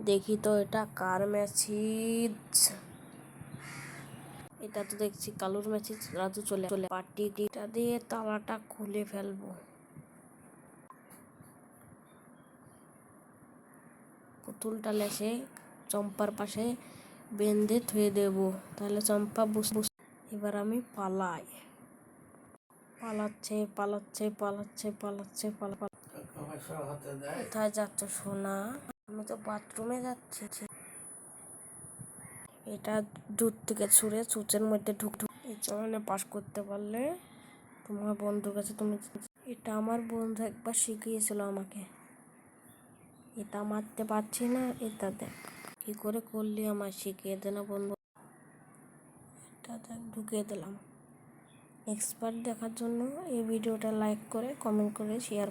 দেখি তো এটা কার মেসেজ। এটা তো দেখছি কালুর মেসেজ। রাজু চলে পার্টিটা দিয়ে তালাটা খুলে ফেলবো। পুতুলটা লেসে চম্পার পাশে বেঁধে থুয়ে দেব, তাহলে চম্পা এবার আমি পালাই। পালাচ্ছে পালাচ্ছে পালাচ্ছে পালাচ্ছে কোথায় যাচ্ছ সোনা? আমি তো বাথরুমে যাচ্ছি। এটা দূর থেকে ছুঁড়ে সুচের মধ্যে ঢুক এই চরণে পাস করতে পারলে তোমার বন্ধুর কাছে তুমি। এটা আমার বন্ধু একবার শিখিয়েছিল আমাকে। এটা মারতে পারছি না, এটা দেখ কি করে করলি, আমার শিখিয়ে দে না বন্ধু। এটা দেখ ঢুকিয়ে দিলাম। এক্সপার্ট দেখার জন্য এই ভিডিওটা লাইক করে কমেন্ট করে শেয়ার